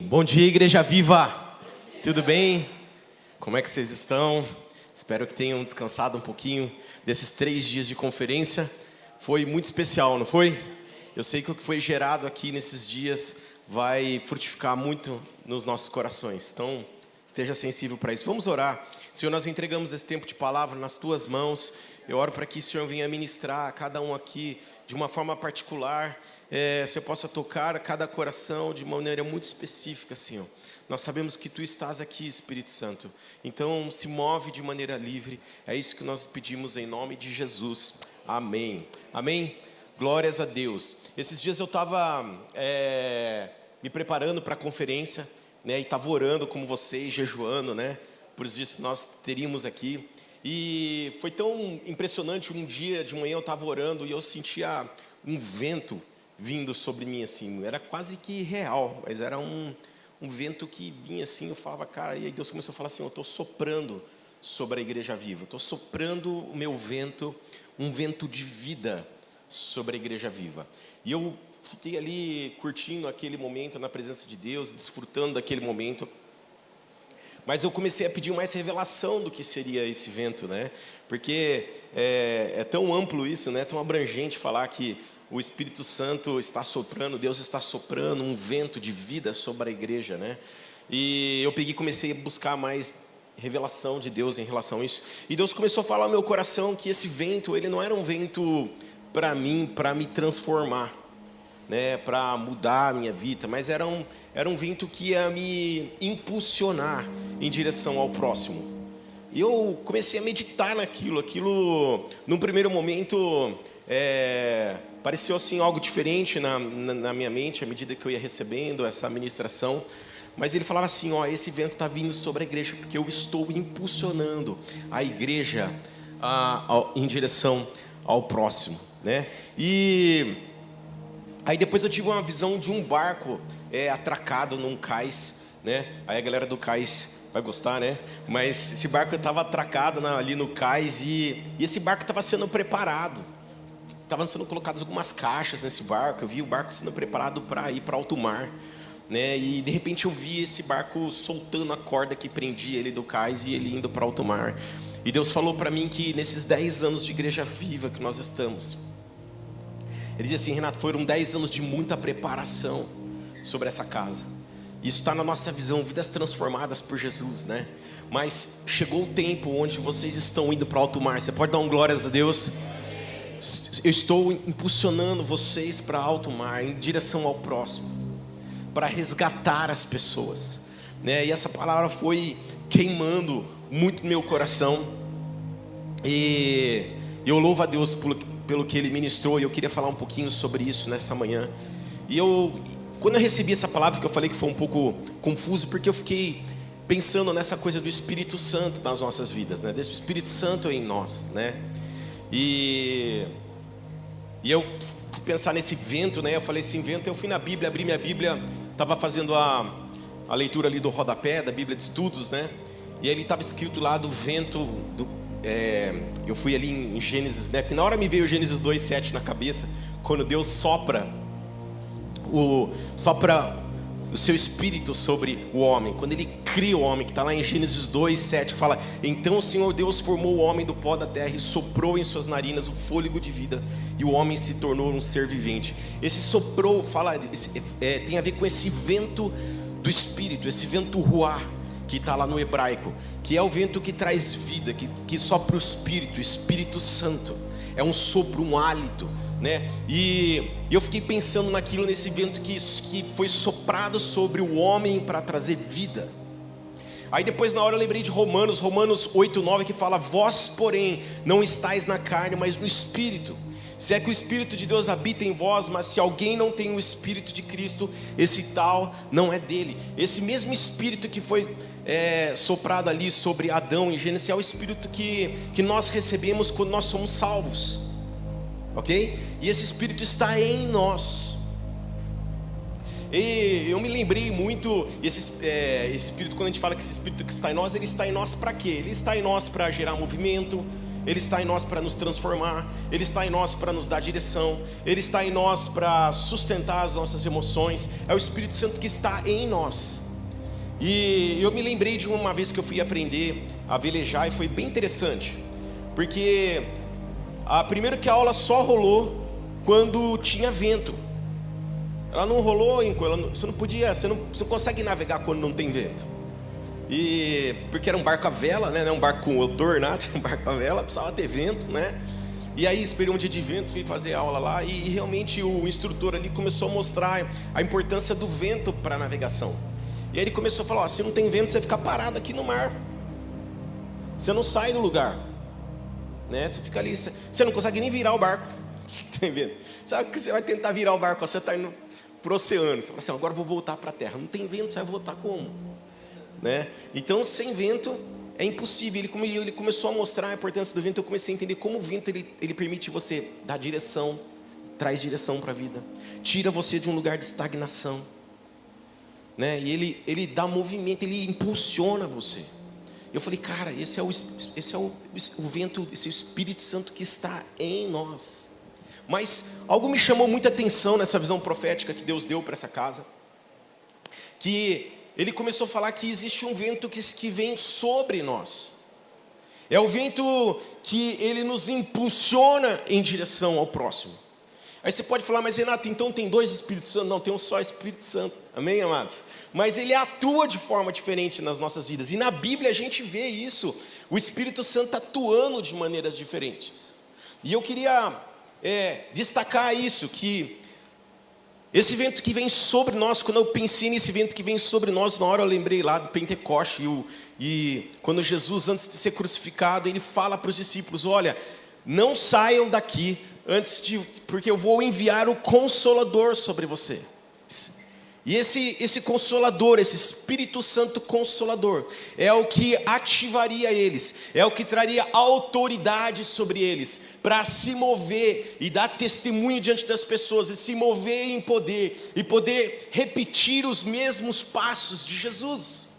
Bom dia, Igreja Viva! Tudo bem? Como é que vocês estão? Espero que tenham descansado um pouquinho desses 3 dias de conferência. Foi muito especial, não foi? Eu sei que o que foi gerado aqui nesses dias vai frutificar muito nos nossos corações. Então, esteja sensível para isso. Vamos orar. Senhor, nós entregamos esse tempo de palavra nas Tuas mãos. Eu oro para que o Senhor venha ministrar a cada um aqui de uma forma particular. Senhor, possa tocar a cada coração de uma maneira muito específica, Senhor. Nós sabemos que Tu estás aqui, Espírito Santo. Então, se move de maneira livre. É isso que nós pedimos em nome de Jesus. Amém. Amém? Glórias a Deus. Esses dias eu estava me preparando para a conferência, né? E estava orando como vocês, jejuando, né? Por isso que nós teríamos aqui. E foi tão impressionante, um dia de manhã eu estava orando e eu sentia um vento vindo sobre mim assim, era quase que real, mas era um vento que vinha assim, eu falava, cara, e aí Deus começou a falar assim, eu estou soprando sobre a Igreja Viva, estou soprando o meu vento, um vento de vida sobre a Igreja Viva. E eu fiquei ali curtindo aquele momento na presença de Deus, desfrutando daquele momento. Mas eu comecei a pedir mais revelação do que seria esse vento, né? Porque é tão amplo isso, né? Tão abrangente falar que o Espírito Santo está soprando, Deus está soprando um vento de vida sobre a igreja, né? E eu comecei a buscar mais revelação de Deus em relação a isso. E Deus começou a falar no meu coração que esse vento, ele não era um vento para mim, para me transformar, né? Para mudar a minha vida, mas era um vento que ia me impulsionar em direção ao próximo. E eu comecei a meditar naquilo. Aquilo, num primeiro momento, pareceu assim algo diferente na minha mente, à medida que eu ia recebendo essa ministração. Mas ele falava assim, esse vento está vindo sobre a igreja, porque eu estou impulsionando a igreja em direção ao próximo, né? E aí depois eu tive uma visão de um barco atracado num cais, né? Aí a galera do cais vai gostar, né? Mas esse barco estava atracado ali no cais e esse barco estava sendo preparado. Estavam sendo colocadas algumas caixas nesse barco. Eu vi o barco sendo preparado para ir para alto mar, né? E de repente eu vi esse barco soltando a corda que prendia ele do cais e ele indo para alto mar. E Deus falou para mim que nesses 10 anos de Igreja Viva que nós estamos, Ele disse assim, Renato, foram 10 anos de muita preparação sobre essa casa. Isso está na nossa visão, vidas transformadas por Jesus, né? Mas chegou o tempo onde vocês estão indo para alto mar. Você pode dar um glórias a Deus? Eu estou impulsionando vocês para alto mar, em direção ao próximo, para resgatar as pessoas, né? E essa palavra foi queimando muito no meu coração. E eu louvo a Deus pelo que Ele ministrou. E eu queria falar um pouquinho sobre isso nessa manhã. E quando eu recebi essa palavra, que eu falei que foi um pouco confuso, porque eu fiquei pensando nessa coisa do Espírito Santo nas nossas vidas, né? Desse Espírito Santo em nós, né? E eu fui pensar nesse vento, né? Eu falei assim, vento, eu fui na Bíblia, abri minha Bíblia, estava fazendo a leitura ali do rodapé da Bíblia de Estudos, né? E aí ele estava escrito lá do vento, eu fui ali em Gênesis, né? Porque na hora me veio Gênesis 2:7 na cabeça, quando Deus sopra o seu espírito sobre o homem, quando ele cria o homem, que está lá em Gênesis 2:7, que fala, então o Senhor Deus formou o homem do pó da terra e soprou em suas narinas o fôlego de vida, e o homem se tornou um ser vivente. Esse soprou, tem a ver com esse vento do Espírito, esse vento ruá, que está lá no hebraico, que é o vento que traz vida, que sopra o Espírito Santo, é um sopro, um hálito, né? E eu fiquei pensando naquilo, nesse vento que foi soprado sobre o homem para trazer vida. Aí depois na hora eu lembrei de Romanos 8:9, que fala, vós porém não estáis na carne, mas no Espírito, se é que o Espírito de Deus habita em vós, mas se alguém não tem o Espírito de Cristo, esse tal não é dele. Esse mesmo Espírito que foi soprado ali sobre Adão em Gênesis é o Espírito que nós recebemos quando nós somos salvos, ok? E esse Espírito está em nós. E eu me lembrei muito, esse Espírito, quando a gente fala que esse Espírito que está em nós, ele está em nós para quê? Ele está em nós para gerar movimento, Ele está em nós para nos transformar, Ele está em nós para nos dar direção, Ele está em nós para sustentar as nossas emoções. É o Espírito Santo que está em nós. E eu me lembrei de uma vez que eu fui aprender a velejar e foi bem interessante, porque primeiro que a aula só rolou quando tinha vento. Ela não rolou, você não consegue navegar quando não tem vento. E porque era um barco a vela, né? Não um barco com motor, nada, um barco a vela, precisava ter vento, né? E aí esperei um dia de vento, fui fazer aula lá e realmente o instrutor ali começou a mostrar a importância do vento para a navegação. E aí ele começou a falar, se não tem vento, você fica parado aqui no mar. Você não sai do lugar, né? Tu fica ali, você não consegue nem virar o barco. Você tem vento. Sabe que você vai tentar virar o barco, você está indo para o oceano. Você fala assim, agora eu vou voltar para a terra. Não tem vento, você vai voltar como? Né? Então, sem vento é impossível. Ele começou a mostrar a importância do vento. Eu comecei a entender como o vento ele permite você dar direção, traz direção para a vida, tira você de um lugar de estagnação, né? E ele dá movimento, ele impulsiona você. Eu falei, cara, esse é o vento, esse é o Espírito Santo que está em nós. Mas algo me chamou muita atenção nessa visão profética que Deus deu para essa casa, que ele começou a falar que existe um vento que vem sobre nós. É o vento que ele nos impulsiona em direção ao próximo. Aí você pode falar, mas Renato, então tem dois Espíritos Santos? Não, tem um só Espírito Santo. Amém, amados? Mas ele atua de forma diferente nas nossas vidas. E na Bíblia a gente vê isso. O Espírito Santo atuando de maneiras diferentes. E eu queria destacar isso, que esse vento que vem sobre nós, quando eu pensei nesse vento que vem sobre nós, na hora eu lembrei lá do Pentecoste, e quando Jesus, antes de ser crucificado, ele fala para os discípulos, olha, não saiam daqui, porque eu vou enviar o Consolador sobre você. E esse Consolador, esse Espírito Santo Consolador, é o que ativaria eles, é o que traria autoridade sobre eles, para se mover e dar testemunho diante das pessoas, e se mover em poder, e poder repetir os mesmos passos de Jesus.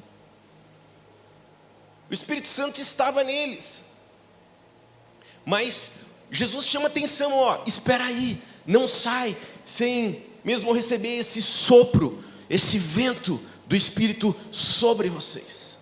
O Espírito Santo estava neles, mas Jesus chama atenção, espera aí, não sai sem mesmo receber esse sopro, esse vento do Espírito sobre vocês.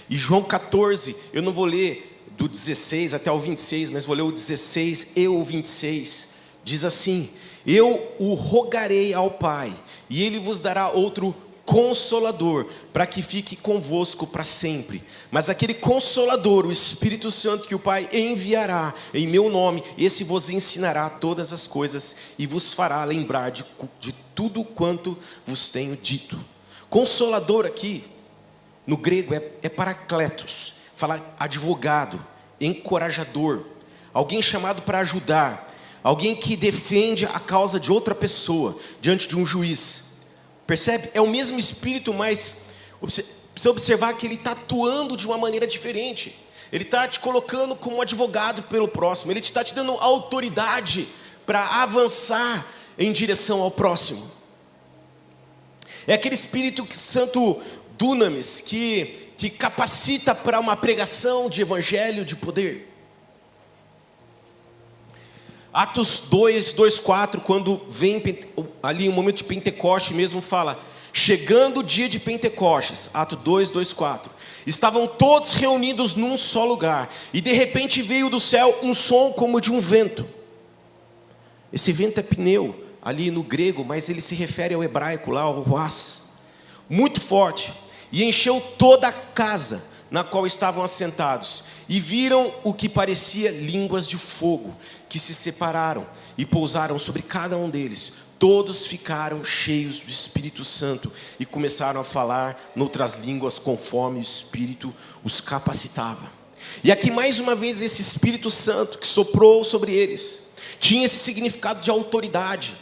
E João 14, eu não vou ler do 16 até o 26, mas vou ler o 16 e o 26, diz assim, eu o rogarei ao Pai, e Ele vos dará outro Consolador, para que fique convosco para sempre. Mas aquele Consolador, o Espírito Santo que o Pai enviará em meu nome, esse vos ensinará todas as coisas e vos fará lembrar de tudo quanto vos tenho dito. Consolador aqui, no grego é parakletos, fala advogado, encorajador, alguém chamado para ajudar, alguém que defende a causa de outra pessoa diante de um juiz. Percebe? É o mesmo Espírito, mas precisa observar que ele está atuando de uma maneira diferente. Ele está te colocando como advogado pelo próximo. Ele está te dando autoridade para avançar em direção ao próximo. É aquele Espírito Santo dunamis que te capacita para uma pregação de evangelho, de poder. Atos 2:4, quando vem ali o momento de Pentecoste mesmo, fala, chegando o dia de Pentecostes, Atos 2:4, estavam todos reunidos num só lugar, e de repente veio do céu um som como de um vento. Esse vento é pneu, ali no grego, mas ele se refere ao hebraico lá, ao ruás, muito forte, e encheu toda a casa na qual estavam assentados, e viram o que parecia línguas de fogo, que se separaram e pousaram sobre cada um deles. Todos ficaram cheios do Espírito Santo e começaram a falar noutras línguas conforme o Espírito os capacitava. E aqui mais uma vez esse Espírito Santo que soprou sobre eles tinha esse significado de autoridade,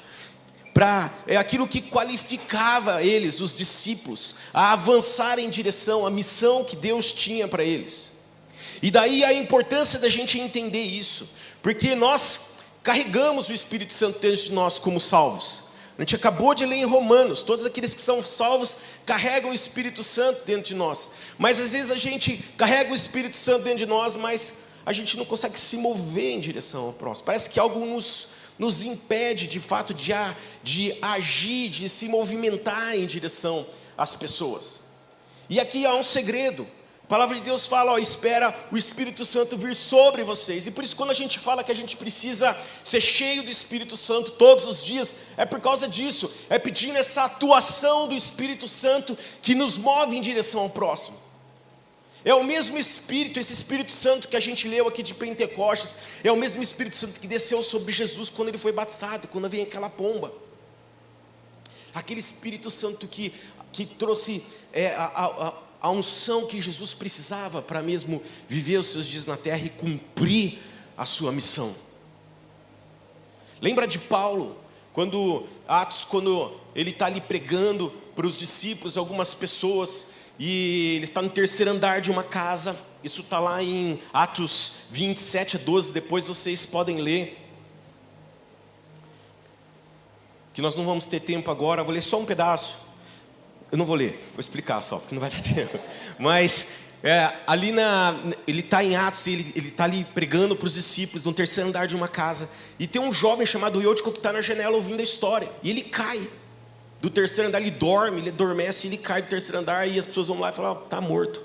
é aquilo que qualificava eles, os discípulos, a avançar em direção à missão que Deus tinha para eles. E daí a importância da gente entender isso, porque nós carregamos o Espírito Santo dentro de nós como salvos. A gente acabou de ler em Romanos, todos aqueles que são salvos carregam o Espírito Santo dentro de nós. Mas às vezes a gente carrega o Espírito Santo dentro de nós, mas a gente não consegue se mover em direção ao próximo. Parece que algo nos impede de fato de agir, de se movimentar em direção às pessoas. E aqui há um segredo. A palavra de Deus fala, espera o Espírito Santo vir sobre vocês. E por isso quando a gente fala que a gente precisa ser cheio do Espírito Santo todos os dias, é por causa disso. É pedindo essa atuação do Espírito Santo que nos move em direção ao próximo. É o mesmo Espírito, esse Espírito Santo que a gente leu aqui de Pentecostes, é o mesmo Espírito Santo que desceu sobre Jesus quando ele foi batizado, quando veio aquela pomba. Aquele Espírito Santo que trouxe a unção que Jesus precisava para mesmo viver os seus dias na terra e cumprir a sua missão. Lembra de Paulo, quando ele está ali pregando para os discípulos, algumas pessoas, e ele está no terceiro andar de uma casa. Isso está lá em Atos 27:12, depois vocês podem ler, que nós não vamos ter tempo agora, vou ler só um pedaço. Eu não vou ler, vou explicar só, porque não vai dar tempo. Mas ele está em Atos, ele está ali pregando para os discípulos no terceiro andar de uma casa. E tem um jovem chamado Eutico que está na janela ouvindo a história. E ele cai do terceiro andar, ele adormece, ele cai do terceiro andar. E as pessoas vão lá e falam, está morto.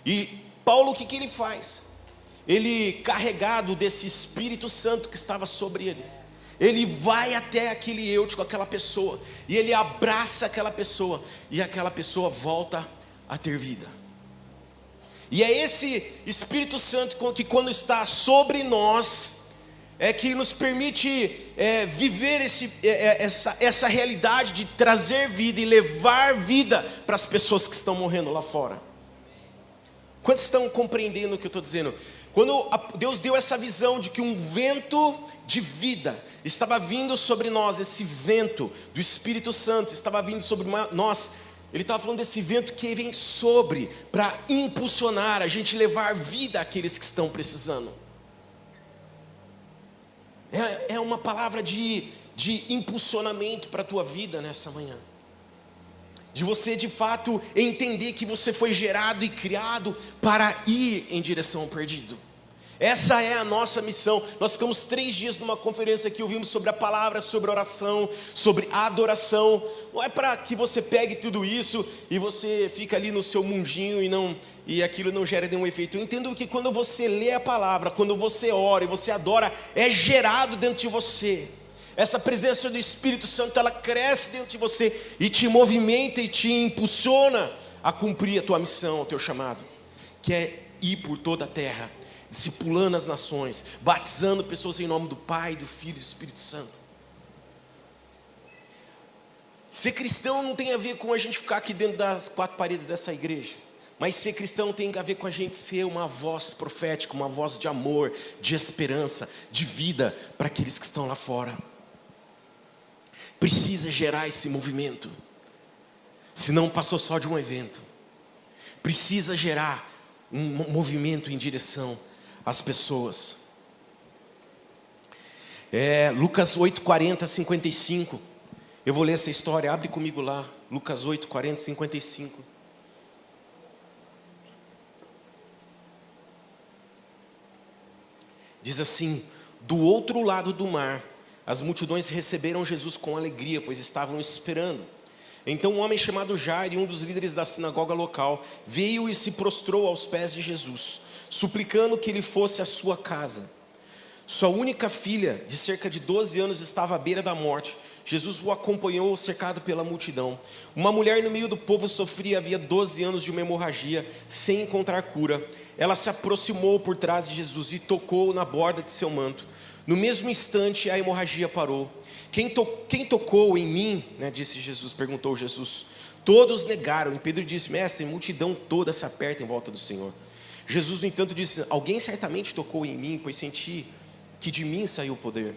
E Paulo, o que ele faz? Ele, carregado desse Espírito Santo que estava sobre ele vai até aquele Eutico, aquela pessoa, e ele abraça aquela pessoa, e aquela pessoa volta a ter vida. E é esse Espírito Santo que quando está sobre nós, é que nos permite viver essa realidade de trazer vida e levar vida para as pessoas que estão morrendo lá fora. Quantos estão compreendendo o que eu estou dizendo? Quando Deus deu essa visão de que um vento de vida estava vindo sobre nós, esse vento do Espírito Santo estava vindo sobre nós, ele estava falando desse vento que vem sobre, para impulsionar a gente, levar vida àqueles que estão precisando. É uma palavra de impulsionamento para a tua vida nessa manhã. De você de fato entender que você foi gerado e criado para ir em direção ao perdido. Essa é a nossa missão. Nós ficamos 3 dias numa conferência aqui, ouvimos sobre a palavra, sobre oração, sobre adoração. Não é para que você pegue tudo isso e você fica ali no seu mundinho e aquilo não gera nenhum efeito. Eu entendo que quando você lê a palavra, quando você ora e você adora, é gerado dentro de você. Essa presença do Espírito Santo, ela cresce dentro de você e te movimenta e te impulsiona a cumprir a tua missão, o teu chamado, que é ir por toda a terra, discipulando as nações, batizando pessoas em nome do Pai, do Filho e do Espírito Santo. Ser cristão não tem a ver com a gente ficar aqui dentro das 4 paredes dessa igreja, mas ser cristão tem a ver com a gente ser uma voz profética, uma voz de amor, de esperança, de vida para aqueles que estão lá fora. Precisa gerar esse movimento, senão passou só de um evento. Precisa gerar um movimento em direção às pessoas. Lucas 8, 40, 55. Eu vou ler essa história, abre comigo lá. Lucas 8, 40, 55. Diz assim: do outro lado do mar, as multidões receberam Jesus com alegria, pois estavam esperando. Então um homem chamado Jairo, um dos líderes da sinagoga local, veio e se prostrou aos pés de Jesus, suplicando que ele fosse à sua casa. Sua única filha, de cerca de 12 anos, estava à beira da morte. Jesus o acompanhou, cercado pela multidão. Uma mulher no meio do povo sofria havia 12 anos de uma hemorragia, sem encontrar cura. Ela se aproximou por trás de Jesus e tocou na borda de seu manto. No mesmo instante a hemorragia parou. Quem tocou em mim? Disse Jesus, perguntou Jesus. Todos negaram, e Pedro disse: mestre, a multidão toda se aperta em volta do Senhor. Jesus, no entanto, disse: alguém certamente tocou em mim, pois senti que de mim saiu o poder.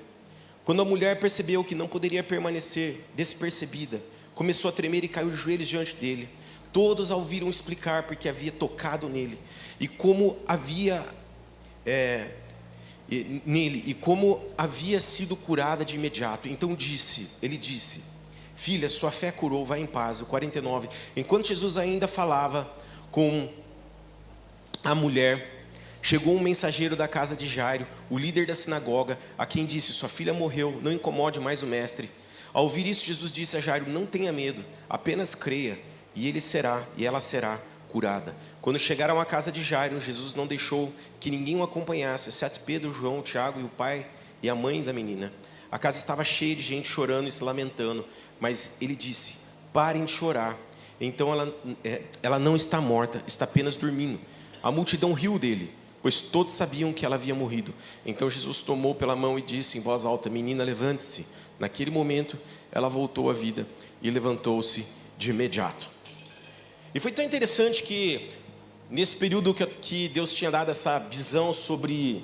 Quando a mulher percebeu que não poderia permanecer despercebida, começou a tremer e caiu de joelhos diante dele. Todos a ouviram explicar porque havia tocado nele e como nele, e como havia sido curada de imediato. Então ele disse: filha, sua fé curou, vai em paz. O 49, enquanto Jesus ainda falava com a mulher, chegou um mensageiro da casa de Jairo, o líder da sinagoga, a quem disse: sua filha morreu, não incomode mais o mestre. Ao ouvir isso, Jesus disse a Jairo: não tenha medo, apenas creia, e ela será curada. Quando chegaram à casa de Jairo, Jesus não deixou que ninguém o acompanhasse, exceto Pedro, João, Tiago e o pai e a mãe da menina. A casa estava cheia de gente chorando e se lamentando, mas ele disse: parem de chorar. Então ela não está morta, está apenas dormindo. A multidão riu dele, pois todos sabiam que ela havia morrido. Então Jesus tomou pela mão e disse em voz alta: menina, levante-se. Naquele momento ela voltou à vida e levantou-se de imediato. E foi tão interessante que nesse período que Deus tinha dado essa visão sobre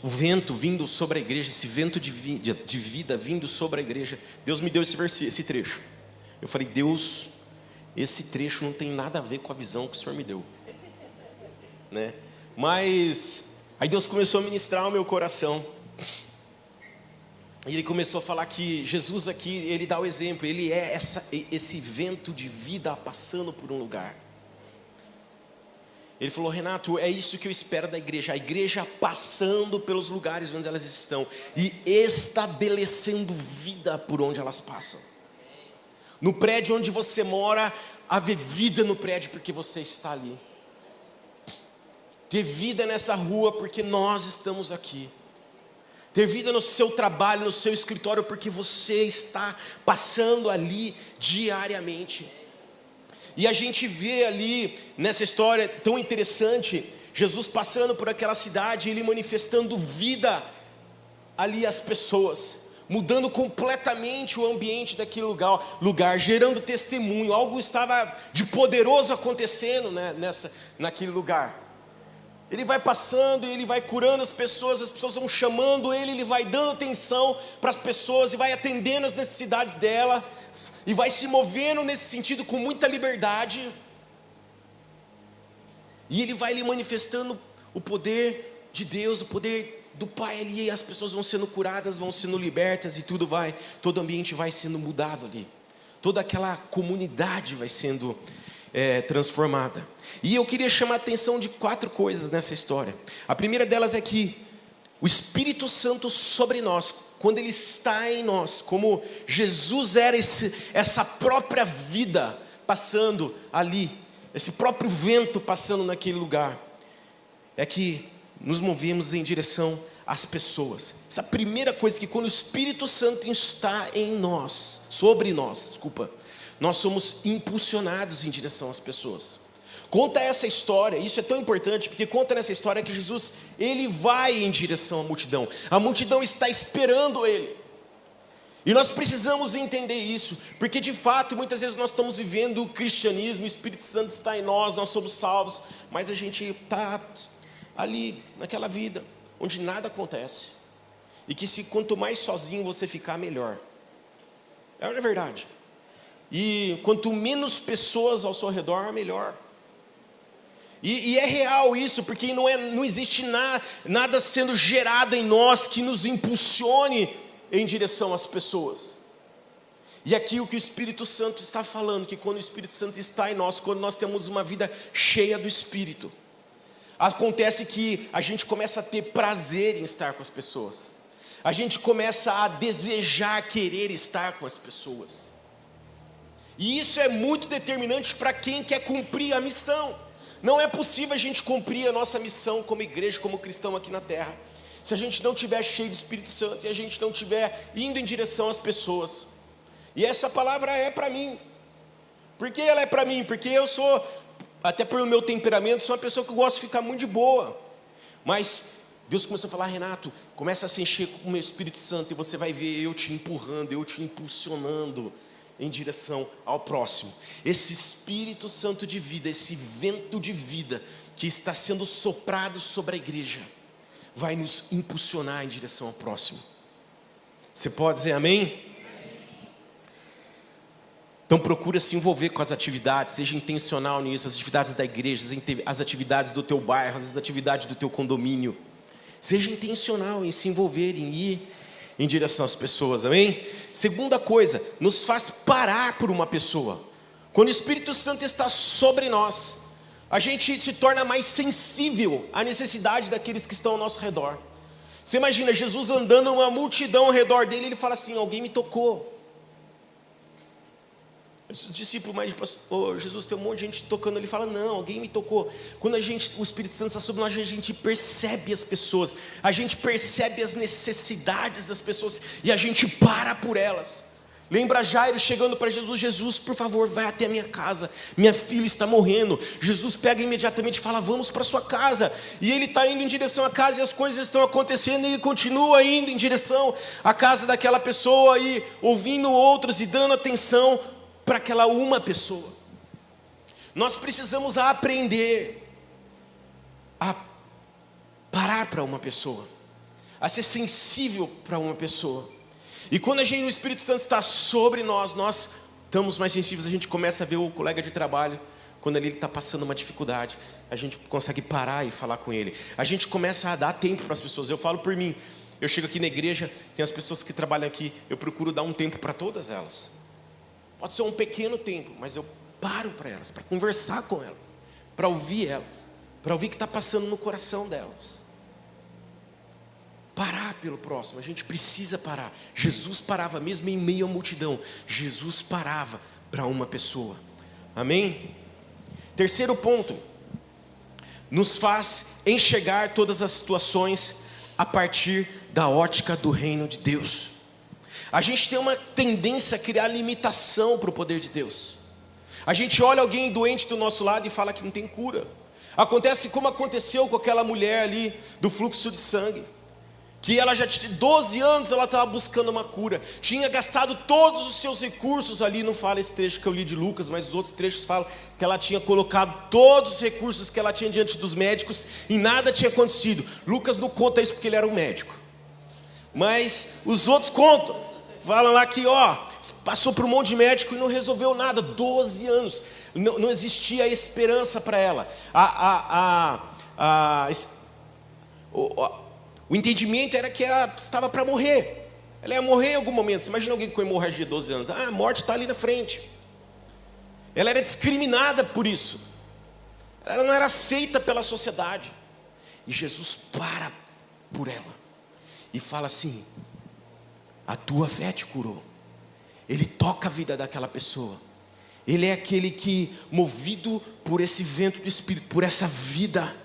o vento vindo sobre a igreja, esse vento de vida vindo sobre a igreja, Deus me deu esse trecho. Eu falei: Deus, esse trecho não tem nada a ver com a visão que o Senhor me deu, né? Mas aí Deus começou a ministrar o meu coração, e Ele começou a falar que Jesus aqui, Ele dá o exemplo, Ele é esse vento de vida passando por um lugar. Ele falou: Renato, é isso que eu espero da igreja, a igreja passando pelos lugares onde elas estão e estabelecendo vida por onde elas passam. No prédio onde você mora, haver vida no prédio porque você está ali. Ter vida nessa rua porque nós estamos aqui. Ter vida no seu trabalho, no seu escritório porque você está passando ali diariamente. E a gente vê ali, nessa história tão interessante, Jesus passando por aquela cidade, Ele manifestando vida ali às pessoas, mudando completamente o ambiente daquele lugar, gerando testemunho. Algo estava de poderoso acontecendo, né, naquele lugar. Ele vai passando e Ele vai curando as pessoas vão chamando Ele vai dando atenção para as pessoas e vai atendendo as necessidades delas, e vai se movendo nesse sentido com muita liberdade, e Ele vai lhe manifestando o poder de Deus, o poder do Pai ali, e as pessoas vão sendo curadas, vão sendo libertas, e todo o ambiente vai sendo mudado ali, toda aquela comunidade vai sendo transformada. E eu queria chamar a atenção de 4 coisas nessa história. A primeira delas é que o Espírito Santo sobre nós, quando Ele está em nós, como Jesus era essa própria vida passando ali, esse próprio vento passando naquele lugar, é que nos movemos em direção às pessoas. Essa primeira coisa, que quando o Espírito Santo está em nós, sobre nós, nós somos impulsionados em direção às pessoas. Conta essa história, isso é tão importante, porque conta nessa história que Jesus, Ele vai em direção à multidão. A multidão está esperando Ele. E nós precisamos entender isso, porque de fato, muitas vezes nós estamos vivendo o cristianismo, o Espírito Santo está em nós somos salvos, mas a gente está ali, naquela vida, onde nada acontece. E que quanto mais sozinho você ficar, melhor. É verdade. E quanto menos pessoas ao seu redor, melhor. E é real isso, porque não existe nada sendo gerado em nós que nos impulsione em direção às pessoas. E aqui o que o Espírito Santo está falando, que quando o Espírito Santo está em nós, quando nós temos uma vida cheia do Espírito, acontece que a gente começa a ter prazer em estar com as pessoas. A gente começa a desejar, querer estar com as pessoas. E isso é muito determinante para quem quer cumprir a missão. Não é possível a gente cumprir a nossa missão como igreja, como cristão aqui na terra, se a gente não estiver cheio do Espírito Santo e a gente não estiver indo em direção às pessoas. E essa palavra é para mim. Por que ela é para mim? Porque eu sou, até pelo meu temperamento, sou uma pessoa que gosta de ficar muito de boa. Mas Deus começou a falar: Renato, começa a se encher com o meu Espírito Santo, e você vai ver eu te empurrando, eu te impulsionando em direção ao próximo. Esse Espírito Santo de vida, esse vento de vida que está sendo soprado sobre a igreja, vai nos impulsionar em direção ao próximo. Você pode dizer amém? Então procura se envolver com as atividades, seja intencional nisso, as atividades da igreja, as atividades do teu bairro, as atividades do teu condomínio. Seja intencional em se envolver, em ir em direção às pessoas, amém? Segunda coisa, nos faz parar por uma pessoa. Quando o Espírito Santo está sobre nós, a gente se torna mais sensível à necessidade daqueles que estão ao nosso redor. Você imagina Jesus andando uma multidão ao redor dele, ele fala assim: alguém me tocou. Os discípulos, mas Jesus, tem um monte de gente tocando. Ele fala: não, alguém me tocou. Quando o Espírito Santo está sobre nós, a gente percebe as pessoas, a gente percebe as necessidades das pessoas e a gente para por elas. Lembra Jairo chegando para Jesus: Jesus, por favor, vai até a minha casa, minha filha está morrendo. Jesus pega imediatamente e fala: vamos para sua casa. E ele está indo em direção à casa e as coisas estão acontecendo, e ele continua indo em direção à casa daquela pessoa e ouvindo outros e dando atenção para aquela uma pessoa. Nós precisamos aprender a parar para uma pessoa, a ser sensível para uma pessoa. E quando o Espírito Santo está sobre nós, nós estamos mais sensíveis. A gente começa a ver o colega de trabalho, quando ele está passando uma dificuldade, a gente consegue parar e falar com ele. A gente começa a dar tempo para as pessoas. Eu falo por mim, eu chego aqui na igreja, tem as pessoas que trabalham aqui, eu procuro dar um tempo para todas elas. Pode ser um pequeno tempo, mas eu paro para elas, para conversar com elas, para ouvir elas, para ouvir o que está passando no coração delas. Parar pelo próximo, a gente precisa parar. Jesus parava mesmo em meio à multidão. Jesus parava para uma pessoa. Amém? Terceiro ponto, nos faz enxergar todas as situações a partir da ótica do reino de Deus. A gente tem uma tendência a criar limitação para o poder de Deus. A gente olha alguém doente do nosso lado e fala que não tem cura. Acontece como aconteceu com aquela mulher ali do fluxo de sangue, que ela já tinha 12 anos, ela estava buscando uma cura, tinha gastado todos os seus recursos ali. Não fala esse trecho que eu li de Lucas, mas os outros trechos falam que ela tinha colocado todos os recursos que ela tinha diante dos médicos e nada tinha acontecido. Lucas não conta isso porque ele era um médico, mas os outros contam. Falam lá que passou por um monte de médico e não resolveu nada. 12 anos, não existia esperança para ela. O entendimento era que ela estava para morrer. Ela ia morrer em algum momento. Você imagina alguém com hemorragia de 12 anos. A morte está ali na frente. Ela era discriminada por isso. Ela não era aceita pela sociedade. E Jesus para por ela e fala assim: a tua fé te curou. Ele toca a vida daquela pessoa. Ele é aquele que, movido por esse vento do Espírito, por essa vida,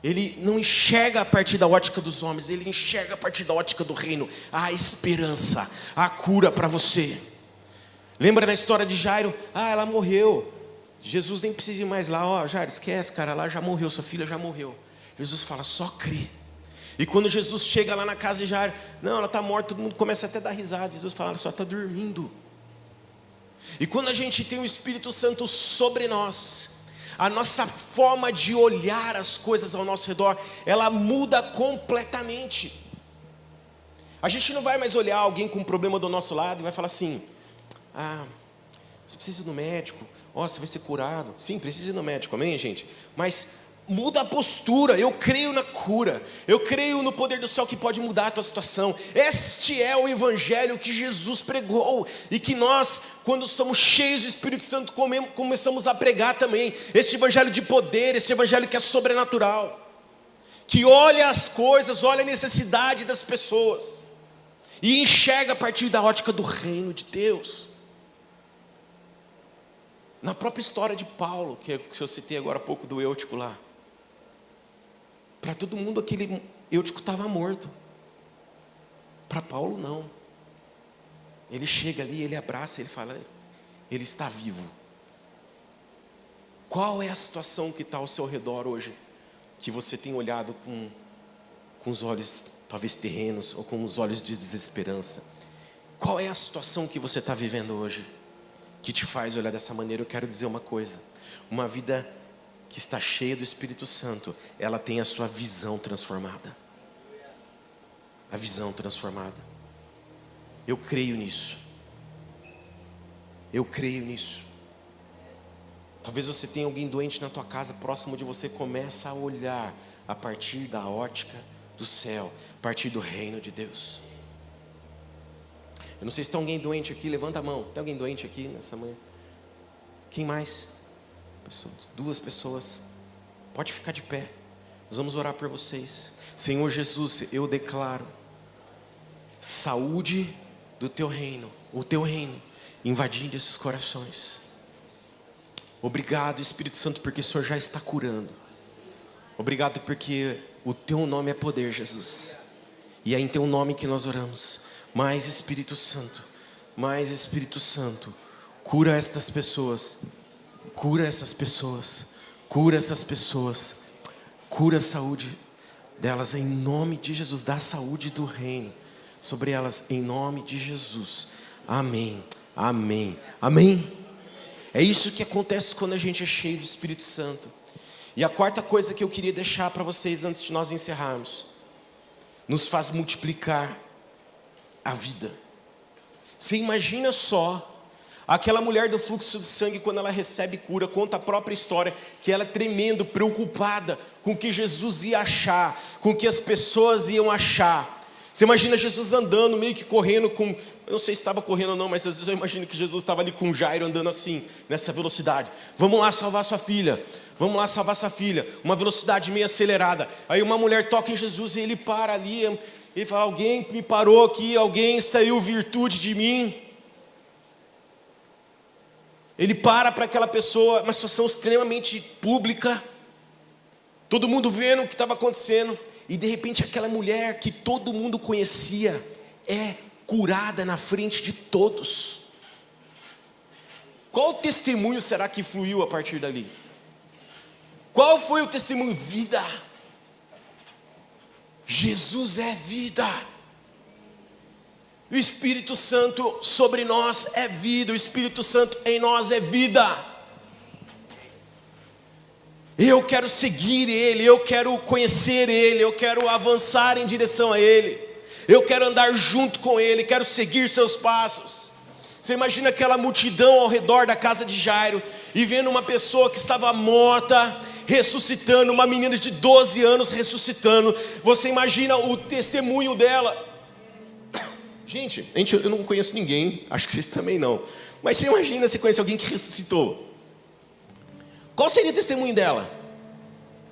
ele não enxerga a partir da ótica dos homens, ele enxerga a partir da ótica do reino. A esperança, a cura para você. Lembra da história de Jairo? Ela morreu. Jesus nem precisa ir mais lá. Jairo, esquece, cara, lá já morreu, sua filha já morreu. Jesus fala: só crê. E quando Jesus chega lá na casa de Jairo, não, ela está morta, todo mundo começa até a dar risada. Jesus fala: ela só está dormindo. E quando a gente tem o Espírito Santo sobre nós, a nossa forma de olhar as coisas ao nosso redor, ela muda completamente. A gente não vai mais olhar alguém com um problema do nosso lado e vai falar assim: você precisa ir no médico, você vai ser curado. Sim, precisa ir no médico, amém, gente? Mas muda a postura. Eu creio na cura, eu creio no poder do céu que pode mudar a tua situação. Este é o evangelho que Jesus pregou e que nós, quando somos cheios do Espírito Santo, começamos a pregar também. Este evangelho de poder, este evangelho que é sobrenatural, que olha as coisas, olha a necessidade das pessoas e enxerga a partir da ótica do reino de Deus. Na própria história de Paulo, que eu citei agora há pouco, do Eutico lá, para todo mundo aquele Eutico estava morto. Para Paulo não. Ele chega ali, ele abraça, ele fala: ele está vivo. Qual é a situação que está ao seu redor hoje, que você tem olhado com os olhos talvez terrenos, ou com os olhos de desesperança? Qual é a situação que você está vivendo hoje, que te faz olhar dessa maneira? Eu quero dizer uma coisa: uma vida que está cheia do Espírito Santo, ela tem a sua visão transformada. A visão transformada. Eu creio nisso. Eu creio nisso. Talvez você tenha alguém doente na tua casa, próximo de você. Começa a olhar a partir da ótica do céu, a partir do reino de Deus. Eu não sei se tem alguém doente aqui, levanta a mão. Tem alguém doente aqui nessa manhã? Quem mais? Duas pessoas. Pode ficar de pé. Nós vamos orar por vocês. Senhor Jesus, eu declaro saúde do teu reino, o teu reino invadindo esses corações. Obrigado, Espírito Santo, porque o Senhor já está curando. Obrigado porque o teu nome é poder, Jesus. E é em teu nome que nós oramos. Mais Espírito Santo, cura estas pessoas, cura essas pessoas, cura essas pessoas, cura a saúde delas em nome de Jesus, dá a saúde do reino sobre elas em nome de Jesus, amém, amém, amém. É isso que acontece quando a gente é cheio do Espírito Santo. E a quarta coisa que eu queria deixar para vocês antes de nós encerrarmos, nos faz multiplicar a vida. Você imagina só, aquela mulher do fluxo de sangue, quando ela recebe cura, conta a própria história, que ela é tremendo, preocupada com o que Jesus ia achar, com o que as pessoas iam achar. Você imagina Jesus andando, meio que correndo com, eu não sei se estava correndo ou não, mas às vezes eu imagino que Jesus estava ali com Jairo andando assim, nessa velocidade. Vamos lá salvar sua filha, vamos lá salvar sua filha, uma velocidade meio acelerada. Aí uma mulher toca em Jesus e ele para ali, ele fala, alguém me parou aqui, alguém saiu virtude de mim. Ele para aquela pessoa, uma situação extremamente pública, todo mundo vendo o que estava acontecendo, e de repente aquela mulher que todo mundo conhecia, é curada na frente de todos. Qual testemunho será que fluiu a partir dali? Qual foi o testemunho? Vida. Jesus é vida. O Espírito Santo sobre nós é vida. O Espírito Santo em nós é vida. Eu quero seguir Ele, eu quero conhecer Ele, eu quero avançar em direção a Ele, eu quero andar junto com Ele, quero seguir seus passos. Você imagina aquela multidão ao redor da casa de Jairo, e vendo uma pessoa que estava morta, ressuscitando, uma menina de 12 anos ressuscitando. Você imagina o testemunho dela. Gente, eu não conheço ninguém, acho que vocês também não, mas você imagina se conhece alguém que ressuscitou. Qual seria o testemunho dela?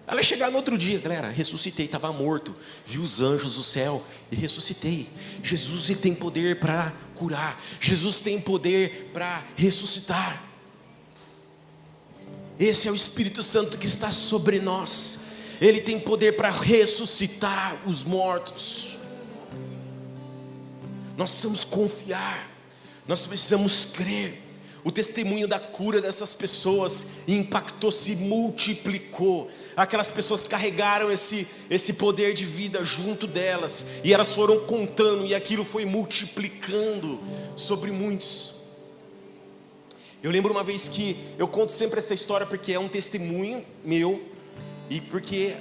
Ela ia chegar no outro dia, galera, ressuscitei, estava morto, vi os anjos do céu e ressuscitei. Jesus, ele tem poder para curar, Jesus tem poder para ressuscitar. Esse é o Espírito Santo que está sobre nós. Ele tem poder para ressuscitar os mortos. Nós precisamos confiar, nós precisamos crer. O testemunho da cura dessas pessoas impactou, se multiplicou. Aquelas pessoas carregaram esse poder de vida junto delas, e elas foram contando, e aquilo foi multiplicando sobre muitos. Eu lembro uma vez que, eu conto sempre essa história porque é um testemunho meu, e porque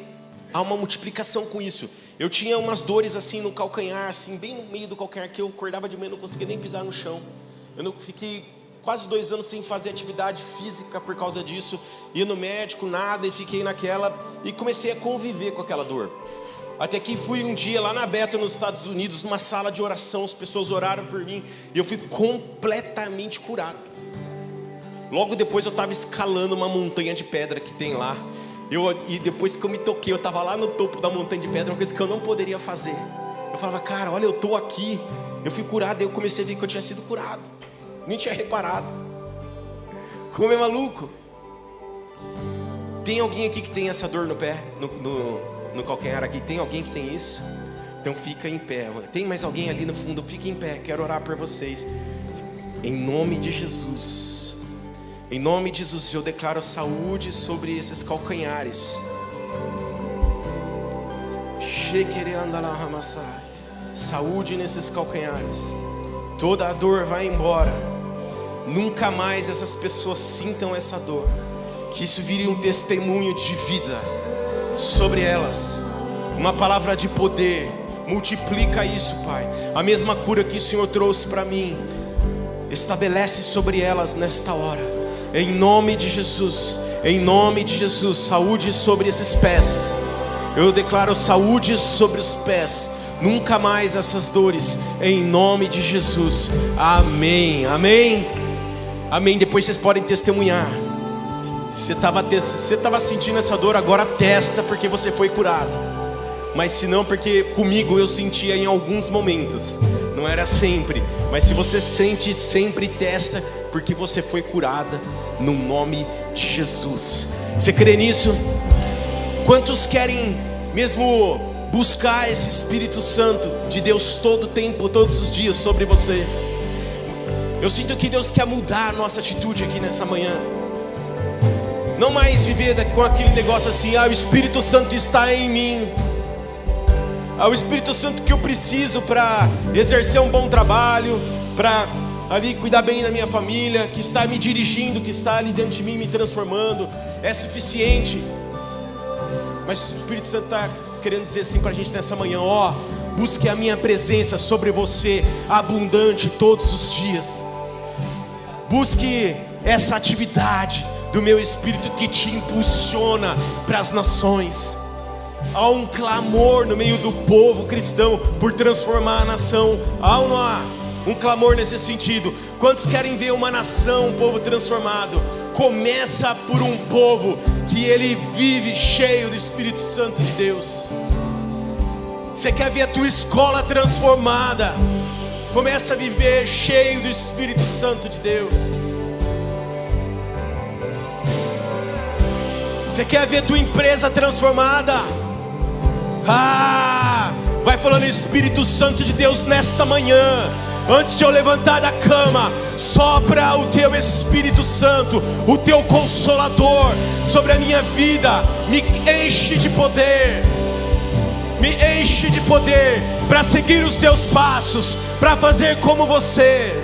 há uma multiplicação com isso. Eu tinha umas dores assim no calcanhar, assim, bem no meio do calcanhar, que eu acordava de manhã e não conseguia nem pisar no chão. Eu não fiquei quase 2 anos sem fazer atividade física por causa disso, ia no médico, nada, e fiquei naquela, e comecei a conviver com aquela dor. Até que fui um dia lá na Bethel, nos Estados Unidos, numa sala de oração, as pessoas oraram por mim, e eu fui completamente curado. Logo depois eu estava escalando uma montanha de pedra que tem lá, e depois que eu me toquei, eu estava lá no topo da montanha de pedra, uma coisa que eu não poderia fazer. Eu falava, cara, olha, eu estou aqui, eu fui curado, aí eu comecei a ver que eu tinha sido curado. Nem tinha reparado. Como é maluco. Tem alguém aqui que tem essa dor no pé, no calcanhar aqui? Tem alguém que tem isso? Então fica em pé. Tem mais alguém ali no fundo? Fica em pé, quero orar por vocês. Em nome de Jesus. Em nome de Jesus, eu declaro saúde sobre esses calcanhares. Saúde nesses calcanhares. Toda a dor vai embora. Nunca mais essas pessoas sintam essa dor. Que isso vire um testemunho de vida sobre elas. Uma palavra de poder. Multiplica isso, Pai. A mesma cura que o Senhor trouxe para mim, estabelece sobre elas nesta hora. Em nome de Jesus. Em nome de Jesus. Saúde sobre esses pés. Eu declaro saúde sobre os pés. Nunca mais essas dores, em nome de Jesus. Amém, amém, amém. Depois vocês podem testemunhar. Você estava sentindo essa dor, agora testa, porque você foi curado. Mas se não, porque comigo eu sentia em alguns momentos, não era sempre. Mas se você sente sempre, testa, porque você foi curada, no nome de Jesus. Você crê nisso? Quantos querem mesmo buscar esse Espírito Santo de Deus todo o tempo, todos os dias sobre você? Eu sinto que Deus quer mudar a nossa atitude aqui nessa manhã. Não mais viver com aquele negócio assim: o Espírito Santo está em mim. O Espírito Santo que eu preciso para exercer um bom trabalho, para ali cuidar bem da minha família, que está me dirigindo, que está ali dentro de mim me transformando, é suficiente. Mas o Espírito Santo está querendo dizer assim para a gente nessa manhã: busque a minha presença sobre você, abundante todos os dias. Busque essa atividade do meu Espírito que te impulsiona para as nações. Há um clamor no meio do povo cristão por transformar a nação. Há ou não há? Um clamor nesse sentido. Quantos querem ver uma nação, um povo transformado? Começa por um povo que ele vive cheio do Espírito Santo de Deus. Você quer ver a tua escola transformada? Começa a viver cheio do Espírito Santo de Deus. Você quer ver a tua empresa transformada? Vai falando: Espírito Santo de Deus, nesta manhã, antes de eu levantar da cama, sopra o teu Espírito Santo, o teu Consolador sobre a minha vida. Me enche de poder, me enche de poder para seguir os teus passos, para fazer como você,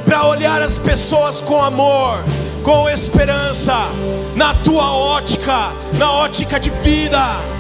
para olhar as pessoas com amor, com esperança, na tua ótica, na ótica de vida.